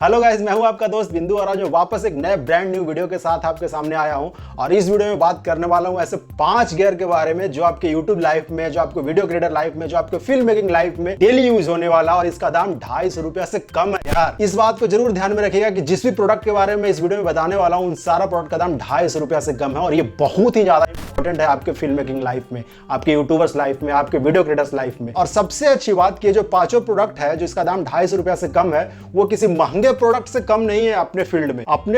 Hello guys, मैं हूं आपका दोस्त बिंदु और आज मैं वापस एक नए ब्रांड न्यू वीडियो के साथ आपके सामने आया हूं। और इस वीडियो में बात करने वाला हूं ऐसे 5 गियर के बारे में जो आपके यूट्यूब लाइफ में, जो आपको वीडियो क्रिएटर लाइफ में, जो आपके फिल्म मेकिंग लाइफ में डेली यूज होने वाला, और इसका दाम 250 रुपया से कम है यार। इस बात को जरूर ध्यान में रखिएगा कि जिस भी प्रोडक्ट के बारे में इस वीडियो में बताने वाला हूँ, उन सारा प्रोडक्ट का दाम 250 रुपया से कम है। और ये बहुत ही ज्यादा इंपॉर्टेंट है आपके फिल्म मेकिंग लाइफ में, आपके यूट्यूबर्स लाइफ में, आपके वीडियो क्रिएटर्स लाइफ में। और सबसे अच्छी बात की जो पांचों प्रोडक्ट है जो इसका दाम 250 रुपया से कम है, वो किसी महंगे प्रोडक्ट से कम नहीं है। अपने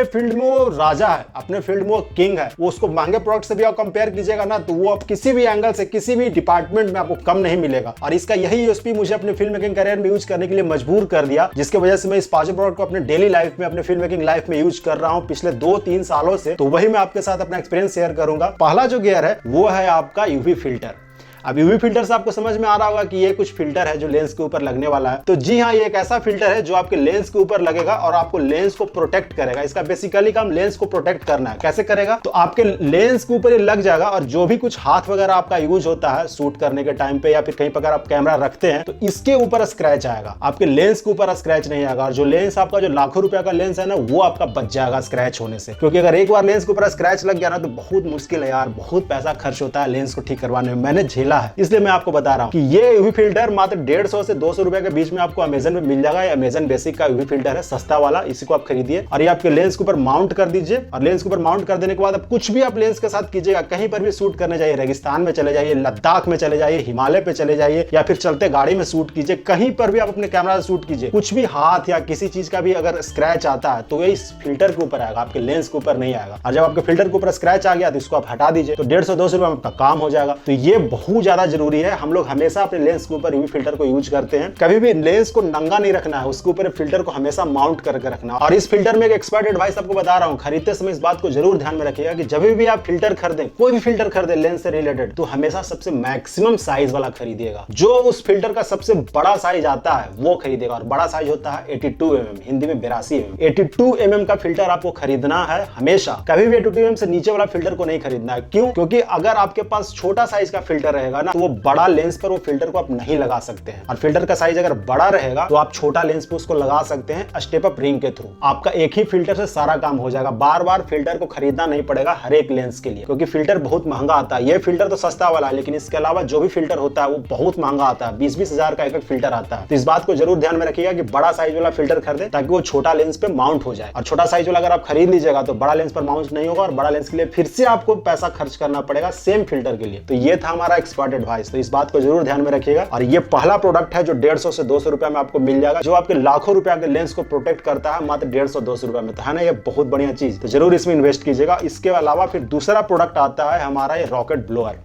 फील्ड में वो राजा है, अपने फील्ड में वो किंग है। वो उसको महंगे प्रोडक्ट से भी आप कंपेयर कीजिएगा ना, तो वो आप किसी भी एंगल से, किसी भी डिपार्टमेंट में आपको कम नहीं मिलेगा। और इसका यही यूएसपी मुझे अपने फिल्म मेकिंग करियर में यूज करने के लिए मजबूर कर दिया, जिसकी वजह से मैं इस पांचों प्रोडक्ट को अपने डेली लाइफ में, अपने फिल्म मेकिंग लाइफ में यूज कर रहा हूं पिछले 2-3 सालों से। तो वही मैं आपके साथ अपना एक्सपीरियंस शेयर करूंगा। पहला जो गियर है वो है आपका यूवी फिल्टर। अब यूवी फिल्टर से आपको समझ में आ रहा होगा कि ये कुछ फिल्टर है जो लेंस के ऊपर लगने वाला है। तो जी हाँ, ये एक ऐसा फिल्टर है जो आपके लेंस के ऊपर लगेगा और आपको लेंस को प्रोटेक्ट करेगा। इसका बेसिकली काम लेंस को प्रोटेक्ट करना है। कैसे करेगा? तो आपके लेंस के ऊपर ये लग जाएगा और जो भी कुछ हाथ वगैरह आपका यूज होता है शूट करने के टाइम पे, या फिर कहीं पर अगर आप कैमरा रखते हैं, तो इसके ऊपर स्क्रैच आएगा, आपके लेंस के ऊपर स्क्रैच नहीं आएगा। और जो लेंस आपका, जो लाखों रुपया का लेंस है ना, वो आपका बच जाएगा स्क्रैच होने से। क्योंकि अगर एक बार लेंस के ऊपर स्क्रैच लग गया ना, तो बहुत मुश्किल है यार, बहुत पैसा खर्च होता है लेंस को ठीक करवाने में। मैंने झेला है, इसलिए मैं आपको बता रहा हूं कि ये यूवी फिल्टर मात्र 150 से 200 रुपए के बीच में आपको अमेजन में मिल जाएगा। ये अमेजन बेसिक का यूवी फिल्टर है, सस्ता वाला। इसी को आप खरीदिए और ये आपके लेंस के ऊपर माउंट कर दीजिए। और लेंस के ऊपर माउंट कर देने के बाद अब कुछ भी आप लेंस के साथ कीजिएगा, कहीं पर भी शूट करने जाइए, रेगिस्तान में चले जाइए, लद्दाख में चले जाइए, हिमालय पे चले जाइए, या फिर चलते गाड़ी में शूट कीजिए, कहीं पर भी आप अपने कैमरा से शूट कीजिए, कुछ भी हाथ या किसी चीज का भी अगर स्क्रैच आता है तो ये इस फिल्टर के ऊपर आएगा, आपके लेंस के ऊपर नहीं आएगा। और जब आपके फिल्टर के ऊपर स्क्रैच आ गया तो इसको आप हटा दीजिए, तो 150-200 रुपए में आपका काम हो जाएगा। तो ये बहुत ज्यादा जरूरी है। हम लोग हमेशा अपने लेंस के ऊपर यूवी फिल्टर को यूज करते हैं। कभी भी लेंस को नंगा नहीं रखना है, उसके ऊपर फिल्टर को हमेशा माउंट करके रखना। और इस फिल्टर में एक एक्सपर्ट एडवाइस आपको बता रहा हूं, खरीदते समय इस बात को जरूर ध्यान में रखिएगा कि जब भी आप फिल्टर खरीदें, कोई भी फिल्टर खरीदें लेंस से रिलेटेड, तो हमेशा सबसे मैक्सिमम साइज वाला खरीदिएगा। जो उस फिल्टर का सबसे बड़ा साइज आता है वो खरीदेगा। और बड़ा साइज होता है 82 mm, हिंदी में 82 mm। 82 mm का फिल्टर आपको खरीदना है हमेशा। कभी भी 82 mm से नीचे वाला फिल्टर को नहीं खरीदना है। क्यों? क्योंकि अगर आपके पास छोटा साइज का फिल्टर रहेगा ना, तो वो बड़ा लेंस पर वो फिल्टर को आप नहीं लगा सकते हैं। और फिल्टर का साइज अगर बड़ा रहेगा तो आप छोटा लेंस पे उसको लगा सकते हैं स्टेप अप रिंग के थ्रू। आपका एक ही फिल्टर से सारा काम हो जाएगा। बार बार फिल्टर को खरीदना नहीं पड़ेगा हर एक लेंस के लिए, क्योंकि फिल्टर बहुत महंगा आता है। ये फिल्टर तो सस्ता वाला है, लेकिन इसके अलावा जो भी फिल्टर होता है वो बहुत महंगा आता है। 20-20 हजार का एक फिल्टर आता है। तो इस बात को जरूर ध्यान में रखिएगा कि बड़ा साइज वाला फिल्टर खरीदे ताकि वो छोटा लेंस पे माउंट हो जाए। और छोटा साइज वाला अगर आप खरीद लीजिएगा तो बड़ा लेंस पर माउंट नहीं होगा, और बड़ा लेंस के लिए फिर से आपको पैसा खर्च करना पड़ेगा सेम फिल्टर के लिए। तो ये था हमारा एक्सपर्ट एडवाइस। तो इस बात को जरूर ध्यान में रखिएगा। और ये पहला प्रोडक्ट है जो 150 से 200 रुपए में आपको मिल जाएगा, जो आपके लाखों रुपया के लेंस को प्रोटेक्ट करता है मात्र 150-200 रुपए में। तो है ना, ये बहुत बढ़िया चीज। तो जरूर इसमें इन्वेस्ट कीजिएगा। इसके अलावा फिर दूसरा प्रोडक्ट आता है हमारा ये रॉकेट ब्लोअर।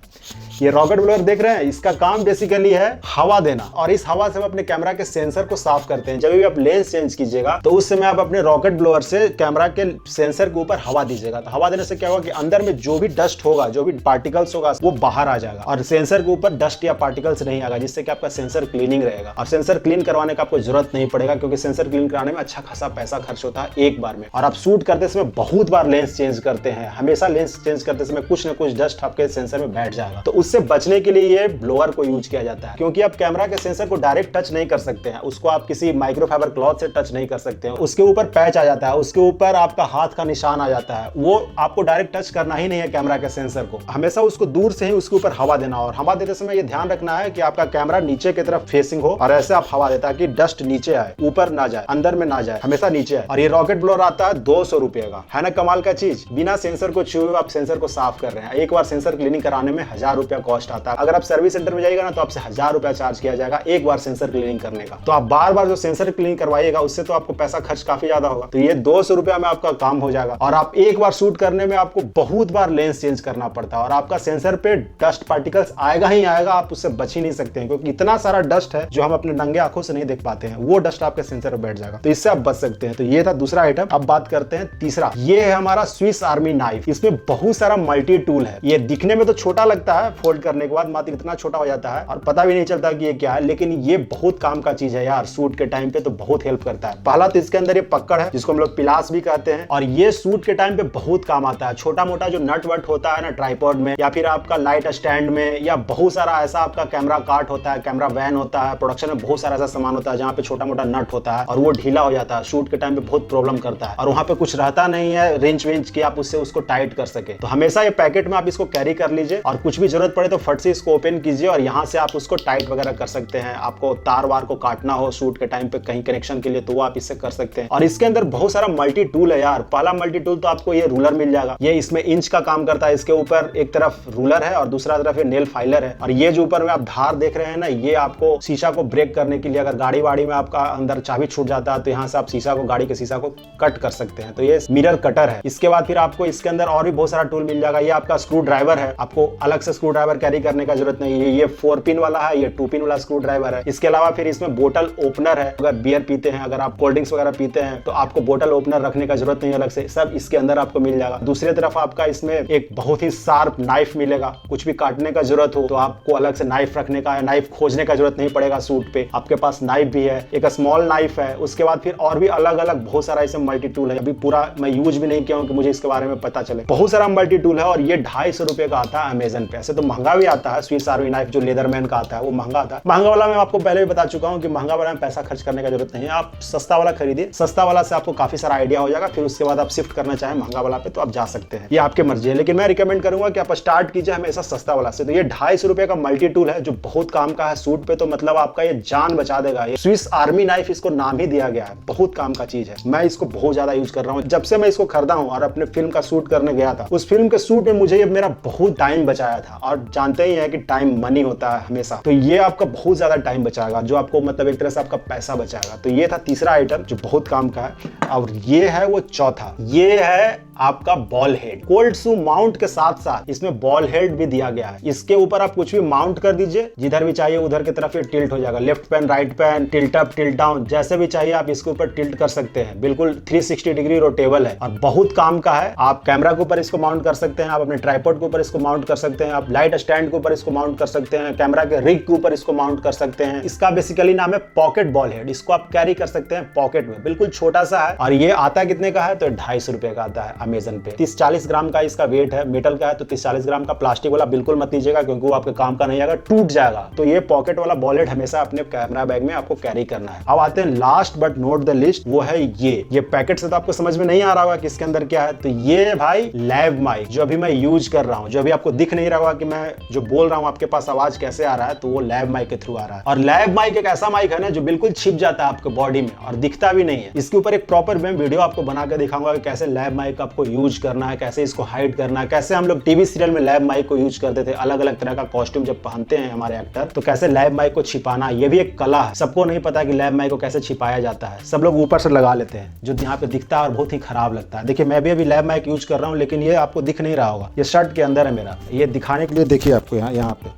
ये रॉकेट ब्लोअर देख रहे हैं, इसका काम बेसिकली है हवा देना। और इस हवा से हम अपने कैमरा के सेंसर को साफ करते हैं। जब भी आप लेंस चेंज कीजिएगा तो उस समय आप अपने रॉकेट ब्लोअर से कैमरा के सेंसर के ऊपर हवा दीजिएगा। तो हवा देने से क्या होगा कि अंदर में जो भी डस्ट होगा, जो भी पार्टिकल्स होगा, वो बाहर आ जाएगा और सेंसर के ऊपर डस्ट या पार्टिकल्स नहीं आएगा, जिससे कि आपका सेंसर क्लीनिंग रहेगा। और सेंसर क्लीन करवाने का आपको जरूरत नहीं पड़ेगा, क्योंकि सेंसर क्लीन कराने में अच्छा खासा पैसा खर्च होता है एक बार में। और आप शूट करते समय बहुत बार लेंस चेंज करते हैं, हमेशा लेंस चेंज करते समय कुछ ना कुछ डस्ट आपके सेंसर में बैठ जाएगा। तो उससे बचने के लिए ये ब्लोअर को यूज किया जाता है। क्योंकि आप कैमरा के सेंसर को डायरेक्ट टच नहीं कर सकते हैं, उसको आप किसी माइक्रोफाइबर क्लॉथ से टच नहीं कर सकते हैं। उसके ऊपर पैच आ जाता है, उसके ऊपर आपका हाथ का निशान आ जाता है। वो आपको डायरेक्ट टच करना ही नहीं है कैमरा के सेंसर को, हमेशा उसको दूर से ही उसके ऊपर हवा देना। और हवा देते समय ये ध्यान रखना है कि आपका कैमरा नीचे की तरफ फेसिंग हो, और ऐसे आप हवा देता है कि डस्ट नीचे आए, ऊपर ना जाए, अंदर में ना जाए, हमेशा नीचे आए। और ये रॉकेट ब्लोअर आता है 200 रुपए का। है ना कमाल का चीज? बिना सेंसर को छुए आप सेंसर को साफ कर रहे हैं। एक बार सेंसर क्लीनिंग कराने में 1000 रुपया कॉस्ट आता है। अगर आप सर्विस सेंटर में जाइएगा ना, तो आपसे 1000 रुपया चार्ज किया जाएगा एक बार सेंसर क्लीनिंग करने का। तो आप बार बार जो सेंसर क्लीनिंग करवाइएगा उससे तो आपको पैसा खर्च काफी ज्यादा होगा। तो ये 200 रुपया में आपका काम हो जाएगा। और आप एक बार शूट करने में आपको बहुत बार लेंस चेंज करना पड़ता है, और आपका सेंसर पे डस्ट पार्टिकल्स आएगा ही आएगा, आप उससे बच ही नहीं सकते हैं। क्योंकि इतना सारा डस्ट है जो हम अपने नंगे आंखों से नहीं देख पाते हैं, वो डस्ट आपके सेंसर पर बैठ जाएगा। तो इससे आप बच सकते हैं। तो ये था दूसरा आइटम। अब बात करते हैं तीसरा। ये है हमारा स्विस आर्मी नाइफ। इसमें बहुत सारा मल्टी टूल है। ये दिखने में तो छोटा लगता है, फोल्ड करने के बाद मात्र इतना छोटा हो जाता है और पता भी नहीं चलता कि ये क्या है, लेकिन ये बहुत काम का चीज है यार, सूट के टाइम पे तो बहुत हेल्प करता है। पहला तो इसके अंदर ये पकड़ है जिसको हम लोग पिलास भी कहते हैं, और ये सूट के टाइम पे बहुत काम आता है। छोटा मोटा जो नट वट होता है ना ट्राइपॉड में, या फिर आपका लाइट स्टैंड में, या बहुत सारा ऐसा आपका कैमरा कार्ट होता है, कैमरा वैन होता है, प्रोडक्शन में बहुत सारा ऐसा सामान होता है जहाँ पे छोटा मोटा नट होता है और वो ढीला हो जाता है, शूट के टाइम पे बहुत प्रॉब्लम करता है और वहाँ पे कुछ रहता नहीं है रेंच वेंच की आप उससे उसको टाइट कर सके। तो हमेशा ये पैकेट में आप इसको कैरी कर लीजिए और कुछ भी जरूरत पड़े तो फट से इसको ओपन कीजिए और यहाँ से आप उसको टाइट वगैरह कर सकते हैं। आपको तार वार को काटना हो शूट के टाइम पे कहीं कनेक्शन के लिए तो वो आप इससे कर सकते हैं। और इसके अंदर बहुत सारा मल्टी टूल है यार। पहला मल्टी टूल तो आपको ये रूलर मिल जाएगा, ये इसमें इंच का काम करता है। इसके ऊपर एक तरफ रूलर है और दूसरा तरफ ये नेल फाइलर है। और ये जो ऊपर में आप धार देख रहे हैं ना, ये आपको शीशा को ब्रेक करने के लिए, अगर गाड़ी वाड़ी में आपका अंदर चाबी छूट जाता है तो यहाँ से आप शीशा को, गाड़ी के शीशा को कट कर सकते हैं। तो ये मिरर कटर है। इसके बाद फिर आपको इसके अंदर और भी बहुत सारा टूल मिल जाएगा। ये आपका स्क्रू ड्राइवर है, आपको अलग से स्क्रू ड्राइवर कैरी करने का जरूरत नहीं है। ये 4 पिन वाला है, ये 2 पिन वाला स्क्रू ड्राइवर है। इसके अलावा फिर इसमें बोतल ओपनर है। अगर बियर पीते हैं, अगर आप कोल्ड ड्रिंक्स वगैरह पीते हैं तो आपको बोतल ओपनर रखने का जरूरत नहीं अलग से, सब इसके अंदर आपको मिल जाएगा। दूसरी तरफ आपका इसमें एक बहुत ही शार्प नाइफ मिलेगा। कुछ भी काटने का जरूरत हो तो आपको अलग से नाइफ रखने का, नाइफ खोजने का जरूरत नहीं पड़ेगा। सूट पे आपके पास नाइफ भी है, एक स्मॉल नाइफ है। उसके बाद फिर और भी अलग अलग बहुत सारा इसमें मल्टी टूल है। अभी पूरा मैं यूज भी नहीं किया हूं कि मुझे इसके बारे में पता चले। बहुत सारा मल्टी टूल है और ये 250 रुपए का आता है अमेजन पे। ऐसे तो महंगा भी आता है, स्विस आर्मी नाइफ जो लेदरमैन का आता है वो महंगा आता है। महंगा वाला मैं आपको पहले भी बता चुका हूँ कि महंगा वाला में पैसा खर्च करने का जरूरत नहीं है। आप सस्ता वाला खरीदिए, सस्ता वाला से आपको काफी सारा आइडिया हो जाएगा। फिर उसके बाद आप शिफ्ट करना चाहें महंगा वाला पे तो आप जा सकते हैं, ये आपके मर्जी है। लेकिन मैं रिकमेंड करूंगा कि आप स्टार्ट कीजिए हमेशा सस्ता वाला से। तो ये 250 रुपए का मल्टी टूल है जो बहुत काम का है सूट पे, तो मतलब आपका ये जान बचा देगा। ये स्विस आर्मी नाइफ इसको नाम ही दिया गया है, बहुत काम का चीज है। मैं इसको बहुत ज्यादा यूज कर रहा हूँ। जब से मैं इसको खरीदा हूँ और अपने फिल्म का शूट करने गया था, उस फिल्म के शूट में मुझे ये मेरा बहुत टाइम बचाया था। और जानते ही है कि टाइम मनी होता है हमेशा, तो ये आपका बहुत ज्यादा टाइम बचाएगा, जो आपको मतलब एक तरह से आपका पैसा बचाएगा। तो ये था तीसरा आइटम जो बहुत काम का है। और ये है वो चौथा, ये है आपका बॉल हेड। कोल्ड शू माउंट के साथ साथ इसमें बॉल हेड भी दिया गया है। इसके ऊपर आप कुछ भी माउंट कर दीजिए, जिधर भी चाहिए उधर की तरफ ये टिल्ट हो जाएगा। Left pan, right pan, tilt up, tilt down, जैसे भी चाहिए आप इसके ऊपर टिल्ट कर सकते हैं। बिल्कुल 360 डिग्री रोटेबल है और बहुत काम का है। आप कैमरा के ऊपर इसको माउंट कर सकते हैं, आप अपने ट्राइपॉड के ऊपर इसको माउंट कर सकते हैं, आप लाइट स्टैंड के ऊपर इसको माउंट कर सकते हैं, कैमरा के रिग के ऊपर इसको माउंट कर सकते हैं। इसका बेसिकली नाम है पॉकेट बॉल हेड। इसको आप कैरी कर सकते हैं पॉकेट में, बिल्कुल छोटा सा है। और ये आता कितने का है तो 250 रुपए का आता है अमेजन पे। 30-40 ग्राम का इसका वेट है, मेटल का है तो 30-40 ग्राम का। प्लास्टिक वाला बिल्कुल मत लीजिएगा क्योंकि वो आपके काम का नहीं आएगा, टूट जाएगा। तो ये पॉकेट वाला बॉल हेड हमेशा अपने कैमरा बैग में आपको कैरी करना है। अब आते हैं last but not the list, वो है ये पैकेट से तो आपको समझ में नहीं आ रहा होगा कि इसके अंदर क्या है। तो ये भाई लैब माइक जो अभी मैं यूज कर रहा हूँ, जो अभी आपको दिख नहीं रहा होगा कि मैं जो बोल रहा हूँ आपके पास आवाज कैसे आ रहा है, तो वो लैब माइक के थ्रू आ रहा है। और लैब माइक एक ऐसा माइक है ना जो बिल्कुल छिप जाता है आपके बॉडी में और दिखता भी नहीं है। इसके ऊपर एक प्रॉपर मैं वीडियो आपको बना के दिखाऊंगा कि कैसे लैब माइक आपको यूज करना है, कैसे इसको हाइड करना है, कैसे हम लोग टीवी सीरियल में लैब माइक को यूज करते थे। अलग अलग तरह का कॉस्ट्यूम जब पहनते हैं हमारे एक्टर, तो कैसे लैब माइक को छिपाना, ये भी एक कला है। सबको नहीं पता कि लैब माइक को कैसे छिपाया जाता है। सब लोग ऊपर से लगा लेते हैं जो यहाँ पे दिखता है और बहुत ही खराब लगता है। देखिए मैं भी अभी लैब माइक यूज कर रहा हूँ, लेकिन ये आपको दिख नहीं रहा होगा। ये शर्ट के अंदर है मेरा, ये दिखाने के लिए देखिए आपको यहाँ पे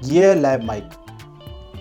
ये लैब माइक,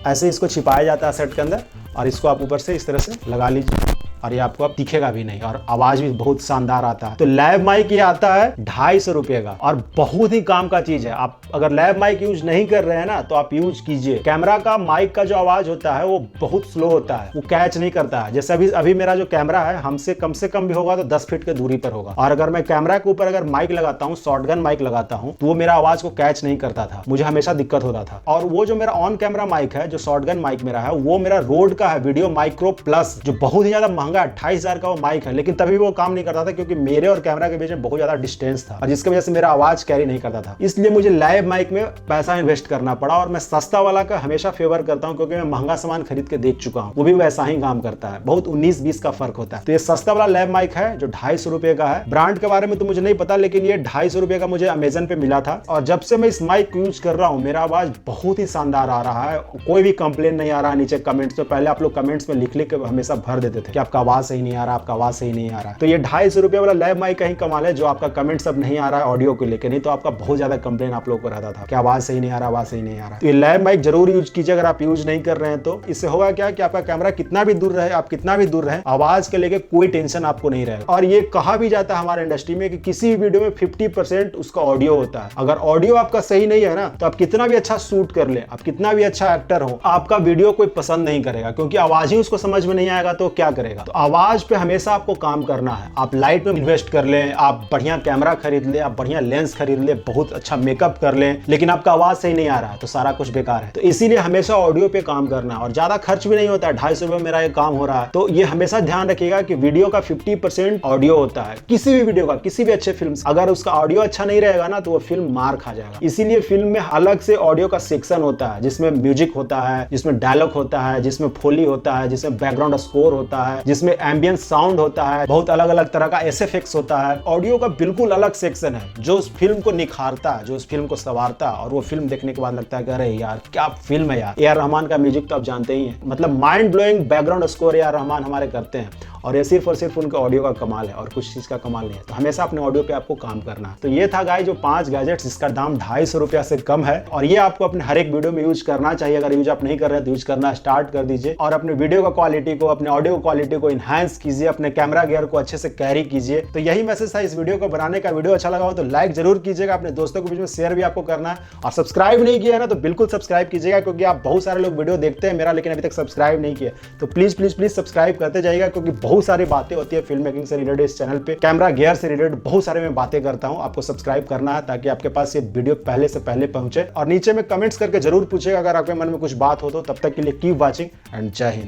ऐसे इसको छिपाया जाता है शर्ट के अंदर और इसको आप ऊपर से इस तरह से लगा लीजिए और ये आपको अब दिखेगा भी नहीं और आवाज भी बहुत शानदार आता है। तो लैब माइक ये आता है 250 रुपए का और बहुत ही काम का चीज है। आप अगर लैब माइक यूज नहीं कर रहे हैं ना तो आप यूज कीजिए। कैमरा का माइक का जो आवाज होता है वो बहुत स्लो होता है, वो कैच नहीं करता है। जैसे अभी मेरा जो कैमरा है हमसे कम से कम भी होगा तो 10 फीट के दूरी पर होगा, और अगर मैं कैमरा के ऊपर अगर माइक लगाता हूँ, शॉटगन माइक लगाता हूँ, तो वो मेरा आवाज को कैच नहीं करता था, मुझे हमेशा दिक्कत होता था। और वो जो मेरा ऑन कैमरा माइक है, जो शॉटगन माइक मेरा है, वो मेरा रोड का है, वीडियो माइक्रो प्लस, जो बहुत ही ज्यादा महंगा 28,000 का वो माइक है। लेकिन तभी वो काम नहीं करता था क्योंकि मेरे और कैमरा के बीच में बहुत ज्यादा डिस्टेंस था और जिसकी वजह से मेरा आवाज कैरी नहीं करता था। इसलिए मुझे लैब माइक में पैसा इन्वेस्ट करना पड़ा और मैं सस्ता वाला का हमेशा फेवर करता हूं क्योंकि मैं महंगा सामान खरीद के देख चुका हूं, वो भी वैसा ही काम करता है। बहुत 19-20 का फर्क होता है। तो ये सस्ता वाला लैब माइक है जो 250 रुपए का है। ब्रांड के बारे में तो मुझे नहीं पता, लेकिन ये 250 रुपए का मुझे अमेजन पे मिला था और जब से मैं इस माइक को यूज कर रहा हूं मेरा आवाज बहुत ही शानदार आ रहा है। कोई भी कंप्लेन नहीं आ रहा है नीचे कमेंट्स में। पहले आप लोग कमेंट्स में लिख के हमेशा भर देते थे कि आपका आपका आवाज सही नहीं आ रहा, आपका आवाज सही नहीं आ रहा। तो ये 250 रुपये वाला लैब माइक का ही कमाल है जो आपका कमेंट सब नहीं आ रहा है ऑडियो को लेकर, नहीं तो आपका बहुत ज्यादा कंप्लेन आप लोगों को रहता था कि आवाज सही नहीं आ रहा, आवाज सही नहीं आ रहा। तो ये लैब माइक जरूर यूज कीजिए अगर आप यूज नहीं कर रहे हैं तो। इससे होगा क्या कि आपका कैमरा कितना भी दूर रहे, आप कितना भी दूर रहे, आवाज के लेके कोई टेंशन आपको नहीं रहेगा। और ये कहा भी जाता है हमारे इंडस्ट्री में कि किसी वीडियो में 50% उसका ऑडियो होता है। अगर ऑडियो आपका सही नहीं है ना तो आप कितना भी अच्छा शूट कर ले, आप कितना भी अच्छा एक्टर हो, आपका वीडियो कोई पसंद नहीं करेगा, क्योंकि आवाज ही उसको समझ में नहीं आएगा तो क्या करेगा। तो आवाज पे हमेशा आपको काम करना है। आप लाइट में इन्वेस्ट कर लें, आप बढ़िया कैमरा खरीद ले, आप बढ़िया लेंस खरीद ले, बहुत अच्छा मेकअप कर लें, लेकिन आपका आवाज सही नहीं आ रहा है तो सारा कुछ बेकार है। तो इसीलिए हमेशा ऑडियो पे काम करना है और ज्यादा खर्च भी नहीं होता है। 250 रुपये मेरा ये काम हो रहा है। तो ये हमेशा ध्यान रखिएगा कि वीडियो का 50% ऑडियो होता है। किसी भी वीडियो का, किसी भी अच्छे फिल्म, अगर उसका ऑडियो अच्छा नहीं रहेगा ना तो वो फिल्म मार खा जाएगा। इसीलिए फिल्म में अलग से ऑडियो का सेक्शन होता है जिसमें म्यूजिक होता है, जिसमें डायलॉग होता है, जिसमें फोली होता है, जिसमें बैकग्राउंड स्कोर होता है, जिसमें एम्बियंस साउंड होता है, बहुत अलग अलग तरह का एसएफएक्स होता है। ऑडियो का बिल्कुल अलग सेक्शन है जो उस फिल्म को निखारता है, जो उस फिल्म को संवारता है और वो फिल्म देखने के बाद लगता है कि अरे यार क्या फिल्म है यार। ए आर रहमान का म्यूजिक तो आप जानते ही हैं, मतलब mind blowing background score A R Rahman हमारे करते हैं और ये सिर्फ और सिर्फ उनका ऑडियो का कमाल है और कुछ चीज का कमाल नहीं है। तो हमेशा अपने ऑडियो पे आपको काम करना है। तो ये था गाइस जो 5 गैजेट्स जिसका दाम 250 रुपया से कम है और ये आपको अपने हर एक वीडियो में यूज करना चाहिए। अगर यूज आप नहीं कर रहे हैं तो यूज करना स्टार्ट कर दीजिए और अपने वीडियो का क्वालिटी को, अपने ऑडियो क्वालिटी को इनहांस कीजिए, अपने कैमरा गियर को अच्छे से कैरी कीजिए। तो यही मैसेज था इस वीडियो को बनाने का। वीडियो अच्छा लगा हो तो लाइक जरूर कीजिएगा, अपने दोस्तों के बीच में शेयर भी आपको करना है और सब्सक्राइब नहीं किया है ना तो बिल्कुल सब्सक्राइब कीजिएगा, क्योंकि आप बहुत सारे लोग वीडियो देखते हैं मेरा लेकिन अभी तक सब्सक्राइब नहीं किया। तो प्लीज प्लीज प्लीज सब्सक्राइब करते जाइएगा, क्योंकि बहुत सारी बातें होती है फिल्म मेकिंग से रिलेटेड इस चैनल पे, कैमरा गियर से रिलेटेड बहुत सारे मैं बातें करता हूं। आपको सब्सक्राइब करना है ताकि आपके पास ये वीडियो पहले से पहले पहुंचे और नीचे में कमेंट्स करके जरूर पूछेगा अगर आपके मन में कुछ बात हो तो। तब तक के लिए कीप वॉचिंग एंड जय हिंद।